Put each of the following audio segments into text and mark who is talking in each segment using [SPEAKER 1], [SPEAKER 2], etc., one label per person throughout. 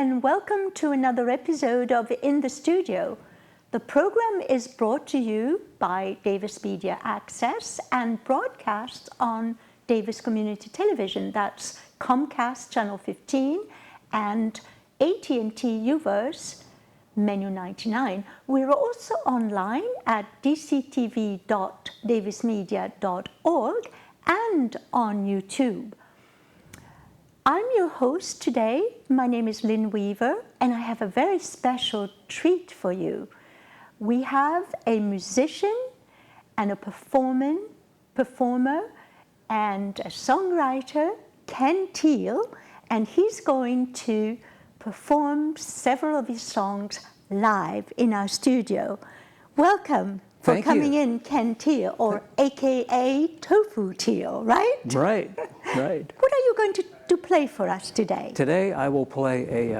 [SPEAKER 1] and welcome to another episode of In the Studio. The program is brought to you by Davis Media Access and broadcast on Davis Community Television. That's Comcast Channel 15 and AT&T UVerse Menu 99. We're also online at dctv.davismedia.org and on YouTube. I'm your host today. My name is Lin Weaver, and I have a very special treat for you. We have a musician and a performer and a songwriter, Ken Teel, and he's going to perform several of his songs live in our studio. Welcome for coming in, Ken Teel, or AKA Tofu Teel, right?
[SPEAKER 2] Right.
[SPEAKER 1] What are you going to play for us today?
[SPEAKER 2] Today I will play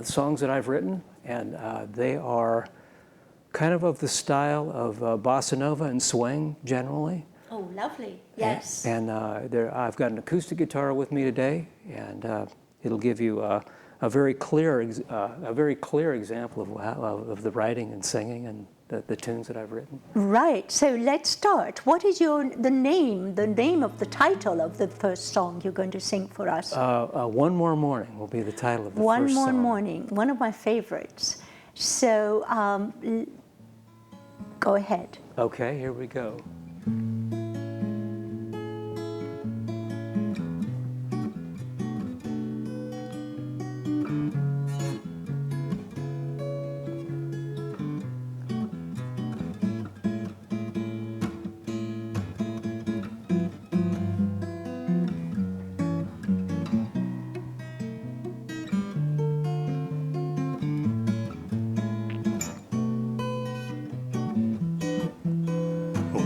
[SPEAKER 2] songs that I've written, and they are kind of the style of bossa nova and swing generally.
[SPEAKER 1] Oh, lovely! Yes.
[SPEAKER 2] And I've got an acoustic guitar with me today, and it'll give you a very clear example of the writing and singing and the tunes that I've written.
[SPEAKER 1] Right. So let's start. What is the name of the title of the first song you're going to sing for us?
[SPEAKER 2] One More Morning will be the title of the first song.
[SPEAKER 1] One More Morning, one of my favorites. So go ahead.
[SPEAKER 2] Okay, here we go.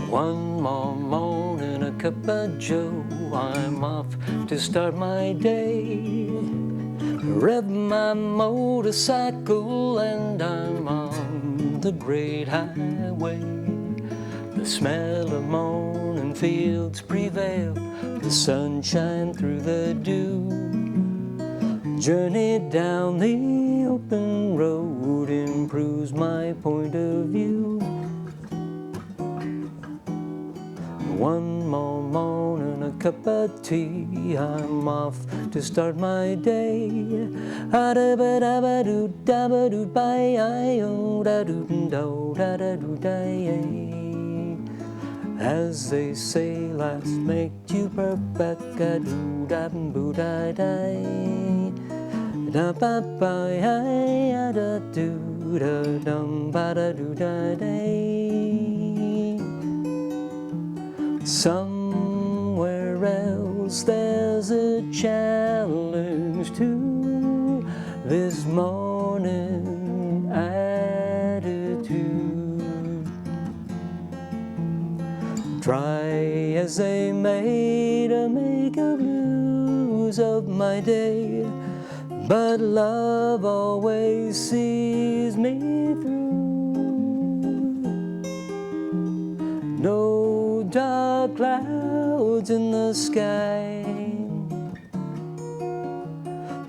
[SPEAKER 2] One more morning, a cup of joe, I'm off to start my day. Rev my motorcycle and I'm on the great highway. The smell of morning fields prevail, the sunshine through the dew. Journey down the open road improves my point of view. One more morning, a cup of tea, I'm off to start my day. As they say, last make you perfect. Somewhere else there's a challenge to this morning attitude. Try as they may to make a blues of my day, but love always sees me through. No dark clouds in the sky,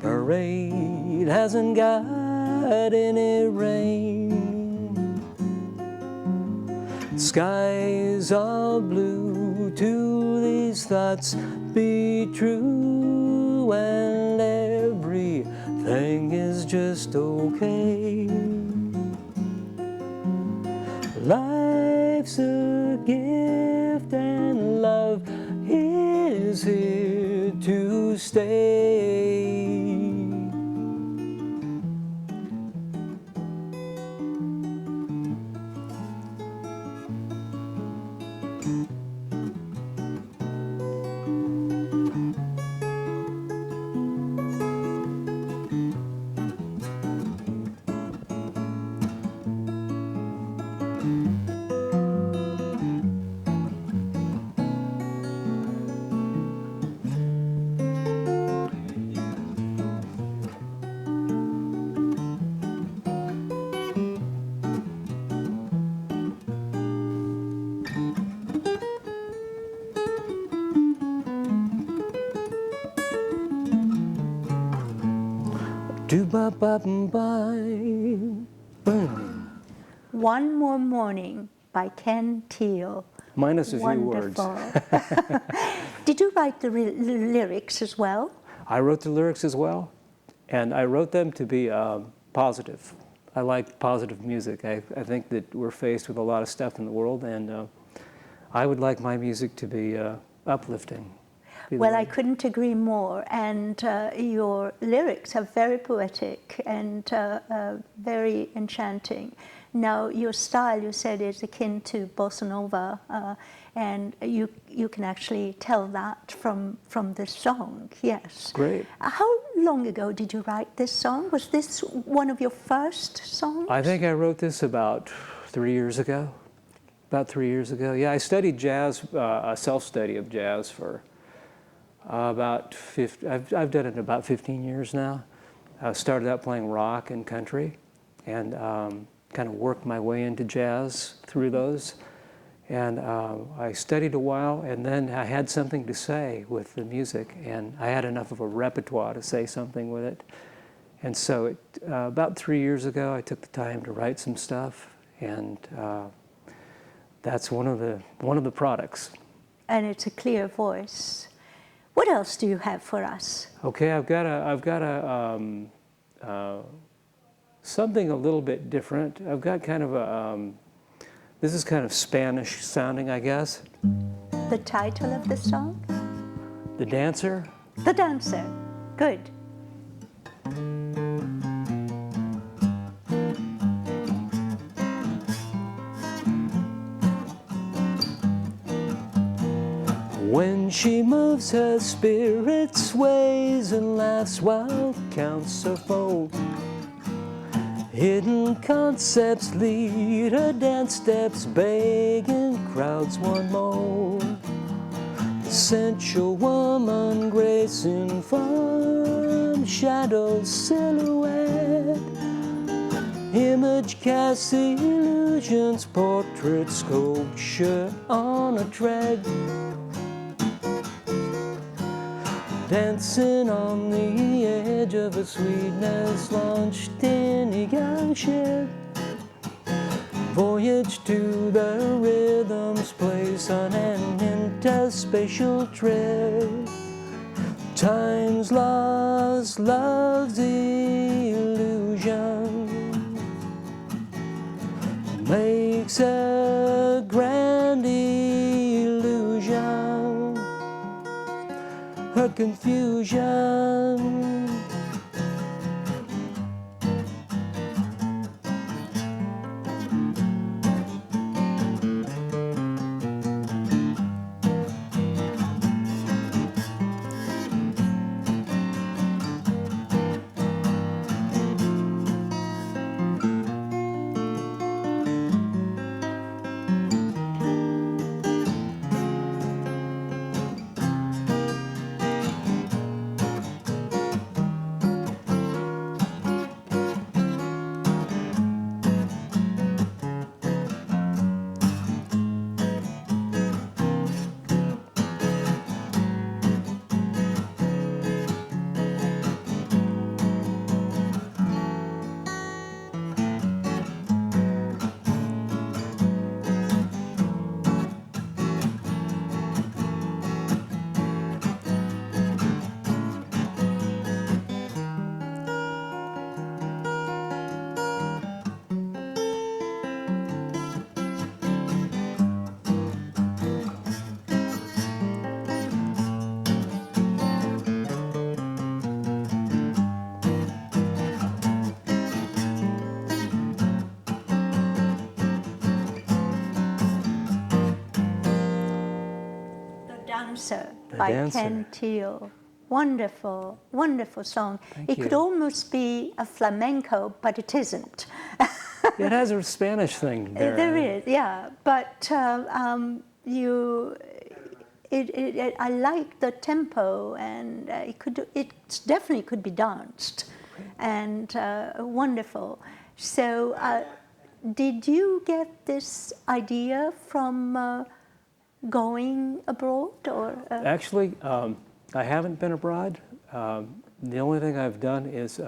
[SPEAKER 2] parade hasn't got any rain. Skies are blue, to these thoughts be true, and everything is just okay. Life's a gift and love is here to stay. Do ba ba bye. Boom.
[SPEAKER 1] One More Morning by Ken Teel.
[SPEAKER 2] Minus a few words.
[SPEAKER 1] Wonderful. Did you write the lyrics as well?
[SPEAKER 2] I wrote the lyrics as well, and I wrote them to be positive. I like positive music. I think that we're faced with a lot of stuff in the world, and I would like my music to be uplifting.
[SPEAKER 1] Well, I couldn't agree more, and your lyrics are very poetic and very enchanting. Now, your style, you said, is akin to bossa nova, and you can actually tell that from this song, yes.
[SPEAKER 2] Great.
[SPEAKER 1] How long ago did you write this song? Was this one of your first songs?
[SPEAKER 2] I think I wrote this about 3 years ago. About 3 years ago. Yeah, I studied jazz, a self-study of jazz for about 50, I've done it about 15 years now. I started out playing rock and country, and kind of worked my way into jazz through those. And I studied a while, and then I had something to say with the music, and I had enough of a repertoire to say something with it. And so about 3 years ago, I took the time to write some stuff, and that's one of the products.
[SPEAKER 1] And it's a clear voice. What else do you have for us?
[SPEAKER 2] Okay, I've got something a little bit different. I've got kind of a, this is kind of Spanish sounding, I guess.
[SPEAKER 1] The title of the song?
[SPEAKER 2] The Dancer.
[SPEAKER 1] The Dancer. Good.
[SPEAKER 2] When she moves, her spirit sways and laughs while counts her fold. Hidden concepts lead her dance steps, begging crowds want more. Sensual woman gracing from shadow silhouette. Image casts illusions, portrait sculpture on a tread. Dancing on the edge of a sweetness launched in a young ship. Voyage to the rhythm's place on an interspatial trip. Time's lost, love's illusion makes a grand illusion. Her confusion.
[SPEAKER 1] Dancer by Ken Teel. Wonderful, wonderful song.
[SPEAKER 2] Thank
[SPEAKER 1] it
[SPEAKER 2] you.
[SPEAKER 1] could almost be a flamenco, but it isn't.
[SPEAKER 2] It has a Spanish thing there.
[SPEAKER 1] There is, yeah. But I like the tempo, and it definitely could be danced, and wonderful. So, did you get this idea from going abroad, or?
[SPEAKER 2] Actually, I haven't been abroad. The only thing I've done is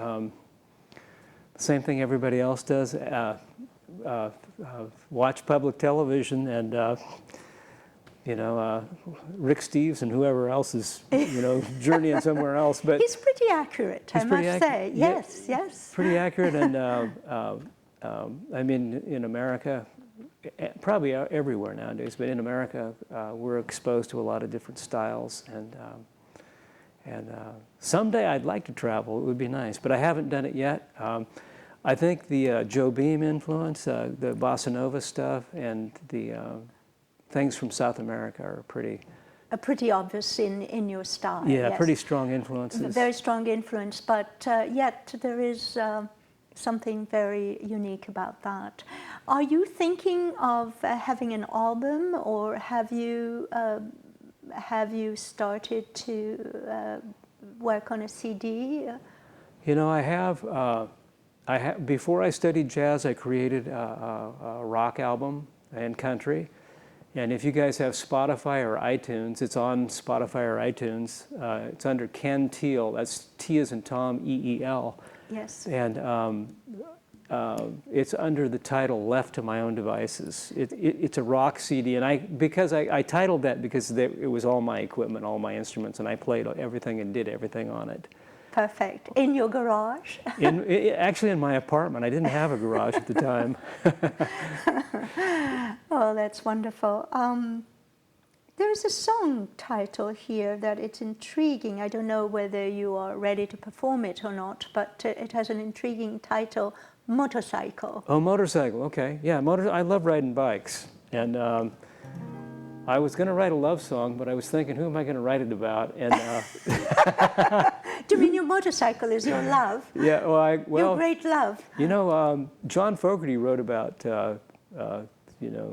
[SPEAKER 2] same thing everybody else does. Watch public television and Rick Steves and whoever else is journeying somewhere else. But
[SPEAKER 1] he's pretty accurate, I must say. Yes, yes.
[SPEAKER 2] Pretty accurate, and I mean, in America, probably everywhere nowadays, but in America, we're exposed to a lot of different styles, and someday I'd like to travel. It would be nice, but I haven't done it yet. I think the Joe Beam influence, the bossa nova stuff, and the things from South America are pretty
[SPEAKER 1] obvious in your style.
[SPEAKER 2] Yeah,
[SPEAKER 1] yes.
[SPEAKER 2] Pretty strong influences.
[SPEAKER 1] Very strong influence, but yet there is something very unique about that. Are you thinking of having an album, or have you started to work on a CD?
[SPEAKER 2] I have. Before I studied jazz, I created a rock album and country. And if you guys have Spotify or iTunes, it's on Spotify or iTunes. It's under Ken Teel. That's T as in Tom, E-E-L.
[SPEAKER 1] Yes.
[SPEAKER 2] And it's under the title Left to My Own Devices. It's a rock CD, and because I titled that because it was all my equipment, all my instruments, and I played everything and did everything on it.
[SPEAKER 1] Perfect. In your garage?
[SPEAKER 2] Actually in my apartment. I didn't have a garage at the time.
[SPEAKER 1] Oh, that's wonderful. There's a song title here that it's intriguing. I don't know whether you are ready to perform it or not, but it has an intriguing title, Motorcycle.
[SPEAKER 2] Oh, Motorcycle, okay. Yeah, I love riding bikes. And I was going to write a love song, but I was thinking, who am I going to write it about? And
[SPEAKER 1] do you mean your motorcycle is your love?
[SPEAKER 2] Yeah, well,
[SPEAKER 1] your great love.
[SPEAKER 2] John Fogerty wrote about,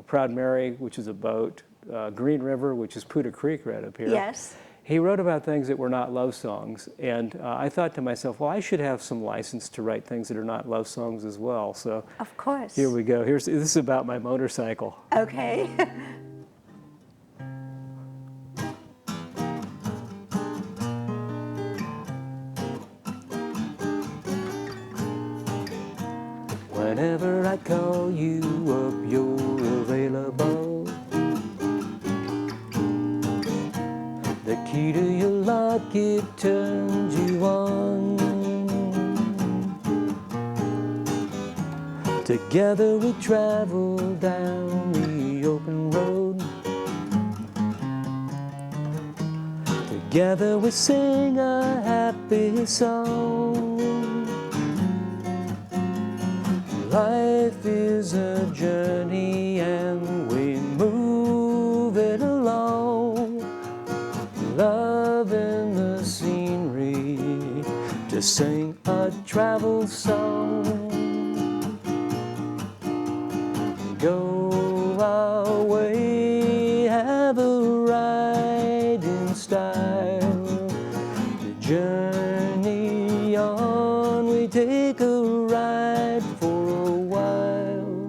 [SPEAKER 2] Proud Mary, which is a boat, Green River, which is Poudre Creek right up here.
[SPEAKER 1] Yes.
[SPEAKER 2] He wrote about things that were not love songs, and I thought to myself, well, I should have some license to write things that are not love songs as well. So,
[SPEAKER 1] of course.
[SPEAKER 2] Here we go. This is about my motorcycle.
[SPEAKER 1] Okay.
[SPEAKER 2] Whenever I call you up, you're available. The key to your lock, it turns you on. Together we travel down the open road. Together we sing a happy song. Life is a journey and we move it along, loving the scenery to sing a travel song. Go our way, have a ride in style. The journey on, we take a ride for a while.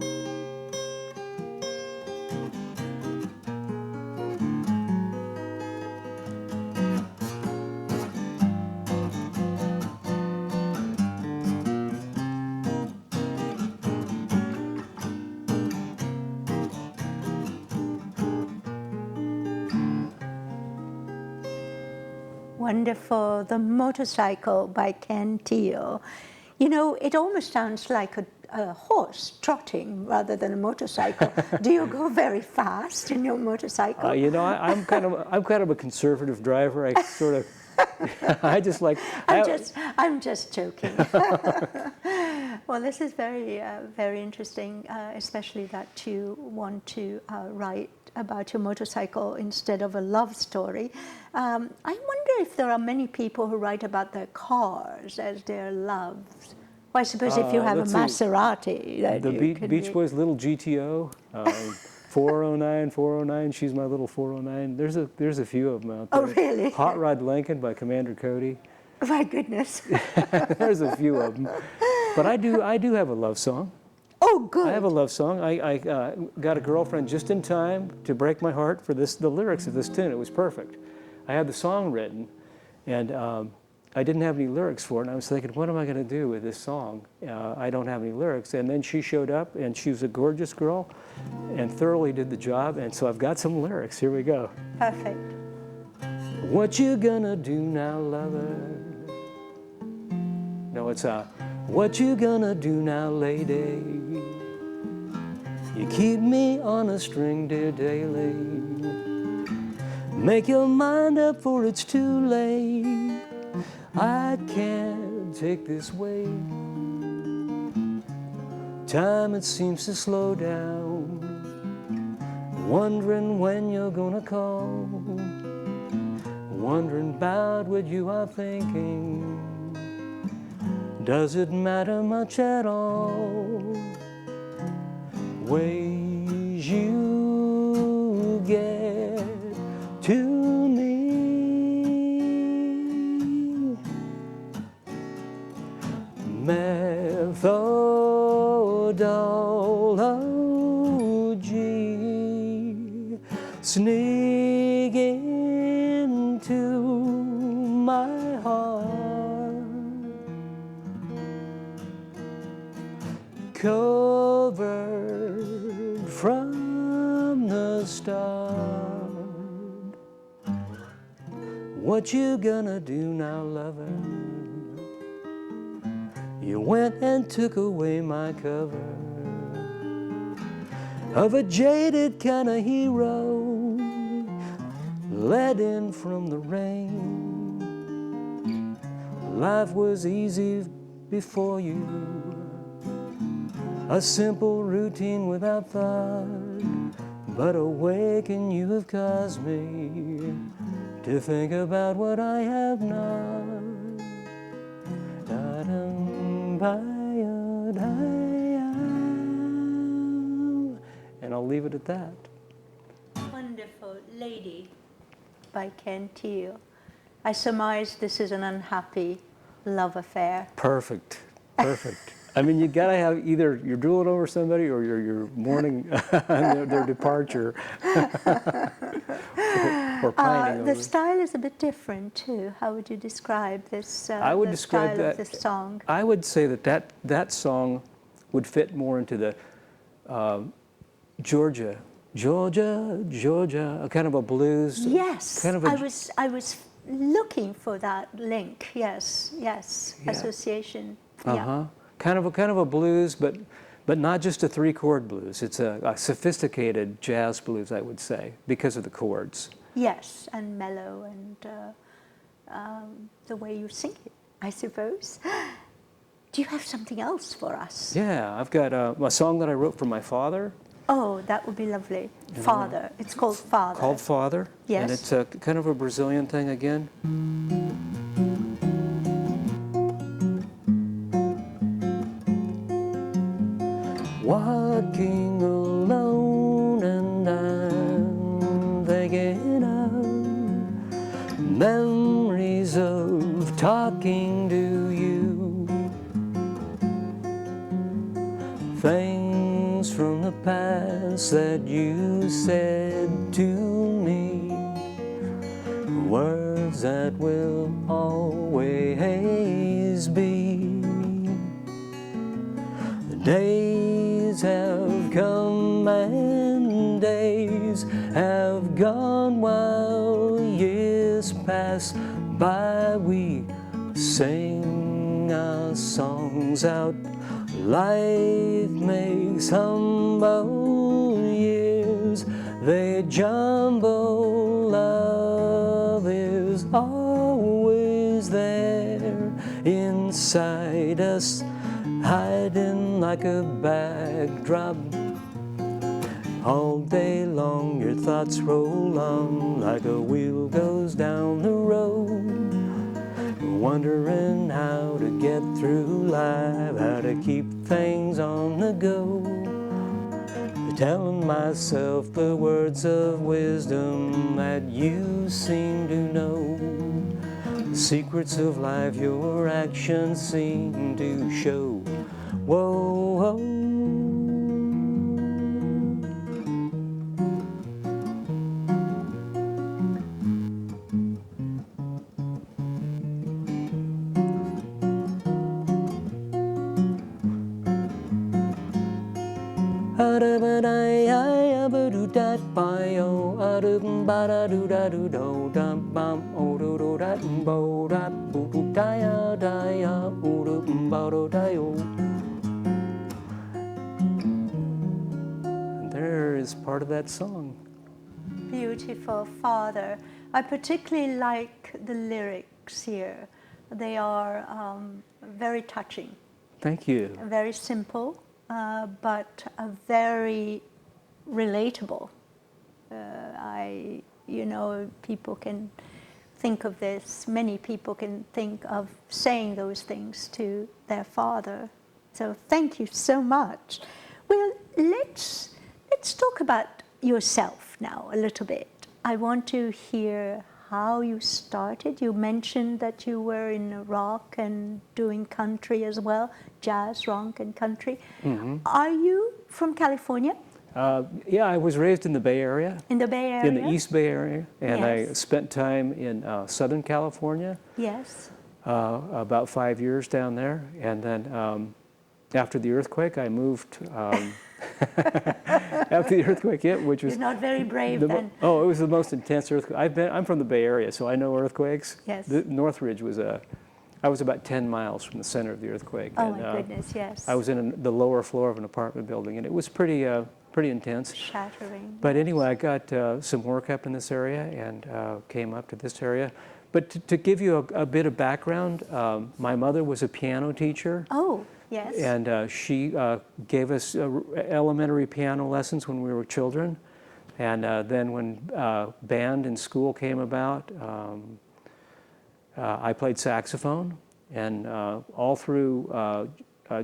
[SPEAKER 1] Wonderful. The Motorcycle by Ken Teel. It almost sounds like a horse trotting rather than a motorcycle. Do you go very fast in your motorcycle?
[SPEAKER 2] I'm kind of a conservative driver. I sort of, I just like.
[SPEAKER 1] I'm just joking. Well, this is very, very interesting, especially that you want to write about your motorcycle instead of a love story. I wonder if there are many people who write about their cars as their loves. Well, I suppose if you have a Maserati.
[SPEAKER 2] The Beach Boys' little GTO, 409, she's my little 409. There's a few of them out there.
[SPEAKER 1] Oh, really?
[SPEAKER 2] Hot Rod Lincoln by Commander Cody.
[SPEAKER 1] My goodness.
[SPEAKER 2] There's a few of them. But I do have a love song.
[SPEAKER 1] Oh, good.
[SPEAKER 2] I have a love song. I got a girlfriend just in time to break my heart for the lyrics of this tune. It was perfect. I had the song written, and I didn't have any lyrics for it, and I was thinking, what am I going to do with this song? I don't have any lyrics. And then she showed up, and she was a gorgeous girl and thoroughly did the job, and so I've got some lyrics. Here we go.
[SPEAKER 1] Perfect.
[SPEAKER 2] What you gonna do now, lover? No, it's what you gonna do now, lady? You keep me on a string, dear, daily. Make your mind up, for it's too late. I can't take this way. Time, it seems to slow down. Wondering when you're gonna call. Wondering about what you are thinking. Does it matter much at all? Ways you get to me. Methodology sneak into my heart, covered from the start. What you gonna do now, lover? You went and took away my cover of a jaded kind of hero, let in from the rain. Life was easy before you, a simple routine without thought. But awaken, you have caused me to think about what I have not. And I'll leave it at that.
[SPEAKER 1] Wonderful. Lady by Ken Teel. I surmise this is an unhappy love affair.
[SPEAKER 2] Perfect. Perfect. I mean, you gotta have either you're drooling over somebody or you're mourning their departure, or pining over.
[SPEAKER 1] The style is a bit different too. How would you describe this?
[SPEAKER 2] I would describe
[SPEAKER 1] style of this song.
[SPEAKER 2] I would say that song would fit more into the Georgia, a kind of a blues.
[SPEAKER 1] Yes,
[SPEAKER 2] kind of
[SPEAKER 1] I was looking for that link. Yes,
[SPEAKER 2] Yeah.
[SPEAKER 1] association.
[SPEAKER 2] Yeah. Kind of a blues, but not just a 3-chord blues. It's a sophisticated jazz blues, I would say, because of the chords.
[SPEAKER 1] Yes, and mellow, and the way you sing it, I suppose. Do you have something else for us?
[SPEAKER 2] Yeah, I've got a song that I wrote for my father.
[SPEAKER 1] Oh, that would be lovely. Father. It's called Father.
[SPEAKER 2] Called Father.
[SPEAKER 1] Yes.
[SPEAKER 2] And it's a kind of a Brazilian thing again. Walking alone and I'm thinking of memories of talking to you. Things from the past that you said to me, words that will always be. The days have come and days have gone while years pass by. We sing our songs out. Life makes humble years, they jumble. Love is always there inside us, hiding like a backdrop. All day long your thoughts roll on like a wheel goes down the road, wondering how to get through life, how to keep things on the go. Telling myself the words of wisdom that you seem to know. Secrets of life your actions seem to show. Whoa, whoa. There is part of that song.
[SPEAKER 1] Beautiful, Father. I particularly like the lyrics here. They are very touching.
[SPEAKER 2] Thank you.
[SPEAKER 1] Very simple, but very relatable. People can think of this, many people can think of saying those things to their father. So thank you so much. Well, let's talk about yourself now a little bit. I want to hear how you started. You mentioned that you were in rock and doing country as well, jazz, rock, and country.
[SPEAKER 2] Mm-hmm.
[SPEAKER 1] Are you from California?
[SPEAKER 2] Yeah, I was raised in the Bay Area.
[SPEAKER 1] In the Bay Area?
[SPEAKER 2] In the East Bay Area. And
[SPEAKER 1] Yes.
[SPEAKER 2] I spent time in Southern California.
[SPEAKER 1] Yes.
[SPEAKER 2] About 5 years down there. And then after the earthquake, I moved. After the earthquake hit, which was...
[SPEAKER 1] You're not very brave then.
[SPEAKER 2] Oh, it was the most intense earthquake. I'm from the Bay Area, so I know earthquakes.
[SPEAKER 1] Yes.
[SPEAKER 2] Northridge was I was about 10 miles from the center of the earthquake.
[SPEAKER 1] Oh,
[SPEAKER 2] and,
[SPEAKER 1] my goodness, yes.
[SPEAKER 2] I was in the lower floor of an apartment building, and it was pretty intense.
[SPEAKER 1] Shattering.
[SPEAKER 2] But anyway, I got some work up in this area and came up to this area. But to give you a bit of background, my mother was a piano teacher.
[SPEAKER 1] Oh, yes.
[SPEAKER 2] And she gave us elementary piano lessons when we were children. And then when band in school came about, I played saxophone. And all through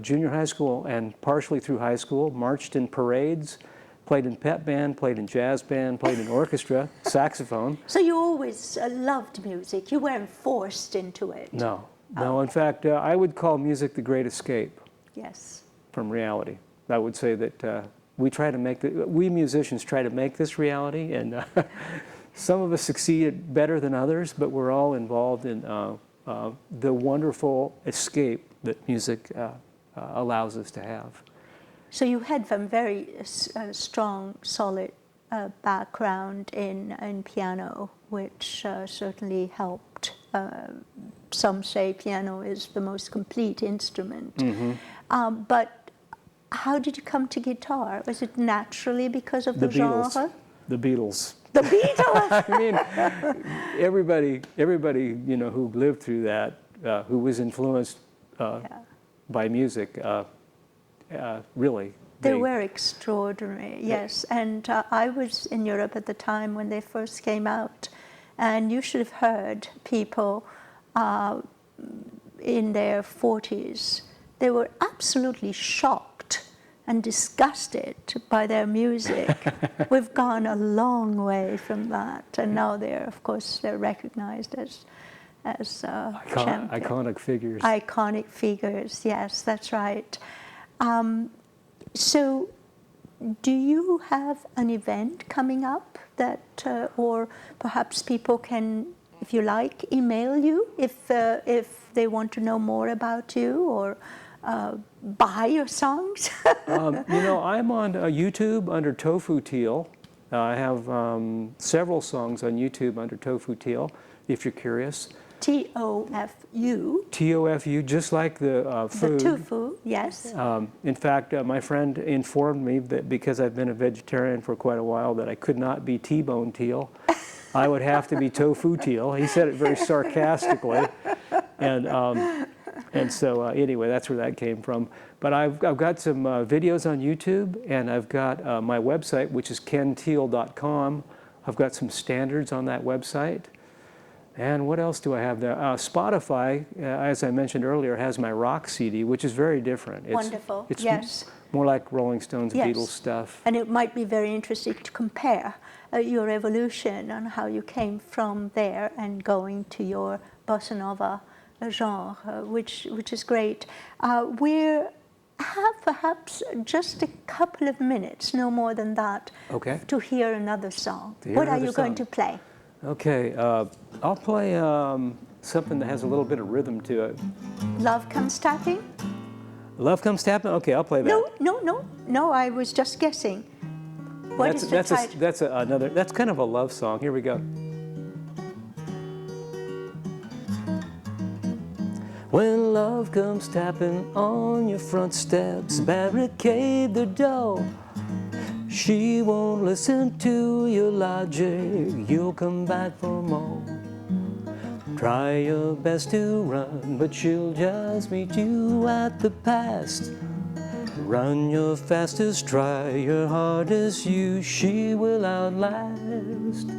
[SPEAKER 2] junior high school and partially through high school, marched in parades, played in pep band, played in jazz band, played in orchestra, saxophone.
[SPEAKER 1] So you always loved music? You weren't forced into it?
[SPEAKER 2] No. No, in fact, I would call music the great escape.
[SPEAKER 1] Yes.
[SPEAKER 2] From reality. I would say that we musicians try to make this reality, and some of us succeed better than others, but we're all involved in the wonderful escape that music allows us to have.
[SPEAKER 1] So you had a very strong, solid background in piano, which certainly helped. Some say piano is the most complete instrument. Mm-hmm. But how did you come to guitar? Was it naturally because of the genre?
[SPEAKER 2] The Beatles.
[SPEAKER 1] The Beatles!
[SPEAKER 2] I mean, everybody who lived through that, who was influenced by music, really.
[SPEAKER 1] They were extraordinary, yes. And I was in Europe at the time when they first came out. And you should have heard people in their 40s. They were absolutely shocked and disgusted by their music. We've gone a long way from that. And now they're recognized as
[SPEAKER 2] iconic figures.
[SPEAKER 1] Iconic figures, yes, that's right. So do you have an event coming up that, or perhaps people can, if you like, email you if they want to know more about you, or buy your songs?
[SPEAKER 2] I'm on YouTube under Tofu Teel. I have several songs on YouTube under Tofu Teel, if you're curious.
[SPEAKER 1] T-O-F-U.
[SPEAKER 2] T-O-F-U, just like the food.
[SPEAKER 1] The tofu, yes.
[SPEAKER 2] In fact, my friend informed me that because I've been a vegetarian for quite a while that I could not be T-bone teal. I would have to be Tofu Teel. He said it very sarcastically. And so anyway, that's where that came from. But I've got some videos on YouTube, and I've got my website, which is kenteel.com. I've got some standards on that website. And what else do I have there? Spotify, as I mentioned earlier, has my rock CD, which is very different.
[SPEAKER 1] Wonderful,
[SPEAKER 2] it's
[SPEAKER 1] yes.
[SPEAKER 2] More like Rolling Stones,
[SPEAKER 1] yes.
[SPEAKER 2] Beatles stuff.
[SPEAKER 1] And it might be very interesting to compare your evolution and how you came from there and going to your bossa nova genre, which is great. We have perhaps just a couple of minutes, no more than that, to hear another song. What are you going to play?
[SPEAKER 2] Okay, I'll play something that has a little bit of rhythm to it.
[SPEAKER 1] Love Comes Tapping?
[SPEAKER 2] Love Comes Tappin'? Okay, I'll play that.
[SPEAKER 1] No, I was just guessing. What is the title?
[SPEAKER 2] That's kind of a love song. Here we go. When love comes tapping on your front steps, barricade the door. She won't listen to your logic, you'll come back for more. Try your best to run, but she'll just meet you at the past. Run your fastest, try your hardest, she will outlast.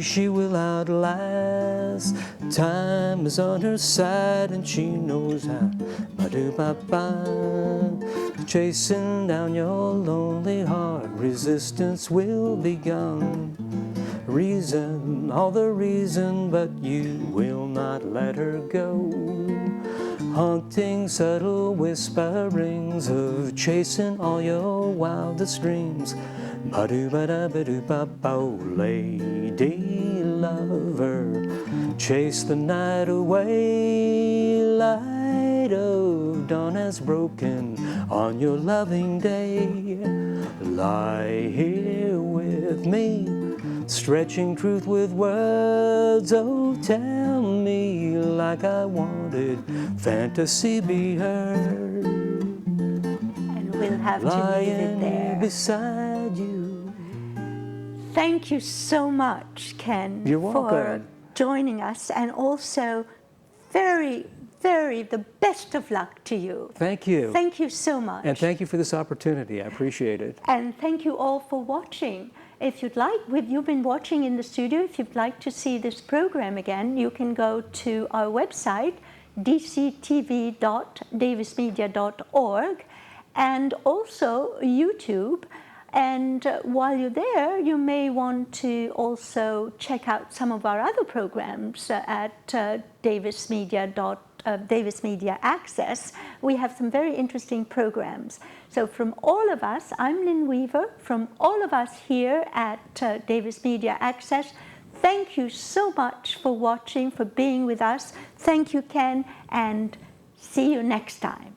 [SPEAKER 2] She will outlast. Time is on her side and she knows how. Ba-do-ba-ba. Chasing down your lonely heart, resistance will be gone. Reason, all the reason, but you will not let her go. Haunting subtle whisperings of chasing all your wildest dreams. Ba-do-ba-da-ba-do-ba-bo, lady lover, chase the night away. Light of dawn has broken on your loving day. Lie here with me, stretching truth with words. Oh, tell me like I wanted fantasy be heard.
[SPEAKER 1] And we'll have to leave it there.
[SPEAKER 2] Beside you.
[SPEAKER 1] Thank you so much, Ken,
[SPEAKER 2] You're welcome.
[SPEAKER 1] for joining us, and also the best of luck to you.
[SPEAKER 2] Thank you.
[SPEAKER 1] Thank you so much.
[SPEAKER 2] And thank you for this opportunity. I appreciate it.
[SPEAKER 1] And thank you all for watching. If you'd like, you've been watching in the studio, if you'd like to see this program again, you can go to our website, dctv.davismedia.org, and also YouTube. And while you're there, you may want to also check out some of our other programs at Davis Media Access. We have some very interesting programs. So from all of us, I'm Lin Weaver, from all of us here at Davis Media Access, thank you so much for watching, for being with us. Thank you, Ken, and see you next time.